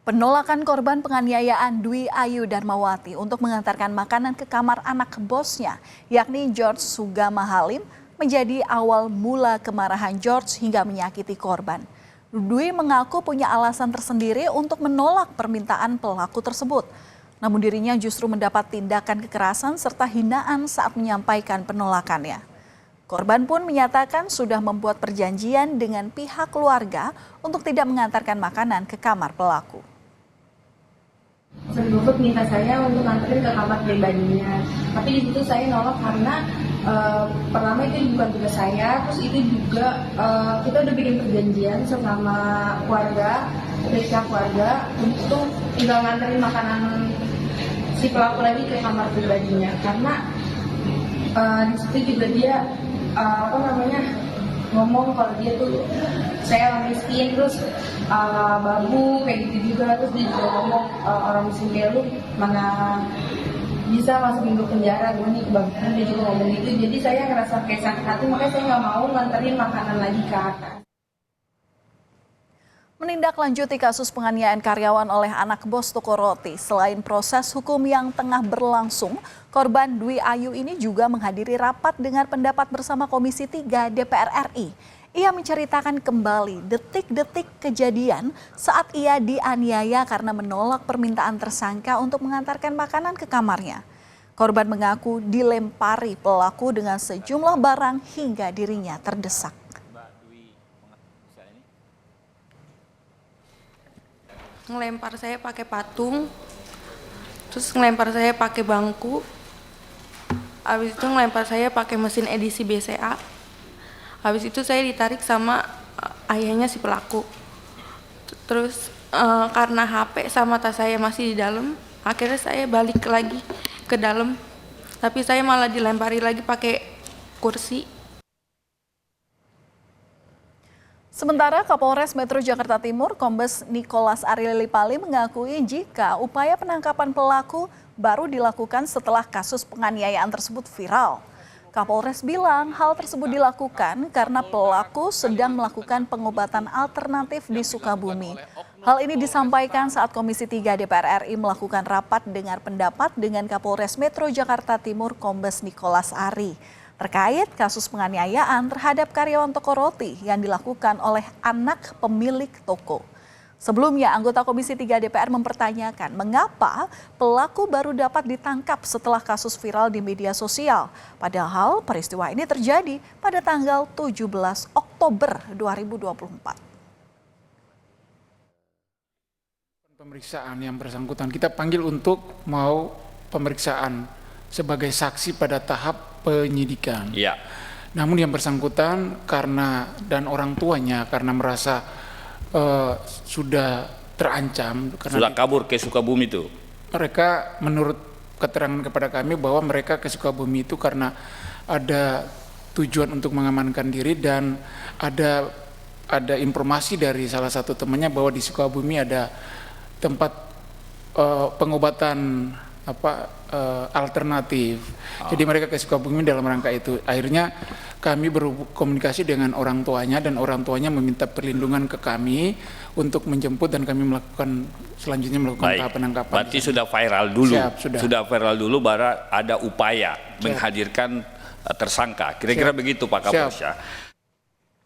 Penolakan korban penganiayaan Dwi Ayu Darmawati untuk mengantarkan makanan ke kamar anak bosnya, yakni George Sugama Halim, menjadi awal mula kemarahan George hingga menyakiti korban. Dwi mengaku punya alasan tersendiri untuk menolak permintaan pelaku tersebut. Namun dirinya justru mendapat tindakan kekerasan serta hinaan saat menyampaikan penolakannya. Korban pun menyatakan sudah membuat perjanjian dengan pihak keluarga untuk tidak mengantarkan makanan ke kamar pelaku. Sebelumnya minta saya untuk nganterin ke kamar pribadinya, tapi di situ saya nolak karena pertama itu bukan tugas saya, terus itu juga kita udah bikin perjanjian sama keluarga, pihak keluarga untuk tinggal nganterin makanan si pelaku lagi ke kamar pribadinya, karena di situ juga dia ngomong kalau dia tuh saya orang miskin, terus babu kayak gitu juga, terus dia juga ngomong orang miskin kayak lu mana bisa masukin ke penjara, gue nih kebagusan, dia juga ngomong gitu. Jadi saya ngerasa kayak sakit hati, makanya saya nggak mau nganterin makanan lagi ke atas. Menindaklanjuti kasus penganiayaan karyawan oleh anak bos toko roti, selain proses hukum yang tengah berlangsung, korban Dwi Ayu ini juga menghadiri rapat dengar pendapat bersama Komisi 3 DPR RI. Ia menceritakan kembali detik-detik kejadian saat ia dianiaya karena menolak permintaan tersangka untuk mengantarkan makanan ke kamarnya. Korban mengaku dilempari pelaku dengan sejumlah barang hingga dirinya terdesak. Ngelempar saya pakai patung, terus ngelempar saya pakai bangku, habis itu ngelempar saya pakai mesin edisi BCA, habis itu saya ditarik sama ayahnya si pelaku. Terus karena HP sama tas saya masih di dalam, akhirnya saya balik lagi ke dalam, tapi saya malah dilempari lagi pakai kursi. Sementara Kapolres Metro Jakarta Timur, Kombes Nicholas Arilipali mengakui jika upaya penangkapan pelaku baru dilakukan setelah kasus penganiayaan tersebut viral. Kapolres bilang hal tersebut dilakukan karena pelaku sedang melakukan pengobatan alternatif di Sukabumi. Hal ini disampaikan saat Komisi 3 DPR RI melakukan rapat dengar pendapat dengan Kapolres Metro Jakarta Timur, Kombes Nicholas Ari, terkait kasus penganiayaan terhadap karyawan toko roti yang dilakukan oleh anak pemilik toko. Sebelumnya, anggota Komisi 3 DPR mempertanyakan mengapa pelaku baru dapat ditangkap setelah kasus viral di media sosial. Padahal peristiwa ini terjadi pada tanggal 17 Oktober 2024. Pemeriksaan yang bersangkutan kita panggil untuk mau pemeriksaan sebagai saksi pada tahap penyidikan. Ya. Namun yang bersangkutan karena dan orang tuanya karena merasa sudah terancam karena sudah kabur ke Sukabumi itu. Mereka menurut keterangan kepada kami bahwa mereka ke Sukabumi itu karena ada tujuan untuk mengamankan diri dan ada informasi dari salah satu temannya bahwa di Sukabumi ada tempat pengobatan alternatif. Jadi mereka ke Sukabumi dalam rangka itu. Akhirnya kami berkomunikasi dengan orang tuanya dan orang tuanya meminta perlindungan ke kami untuk menjemput dan kami selanjutnya melakukan tahap penangkapan. Berarti sudah viral dulu. Siap, sudah viral dulu baru ada upaya menghadirkan tersangka. Kira-kira begitu Pak Kapolres ya.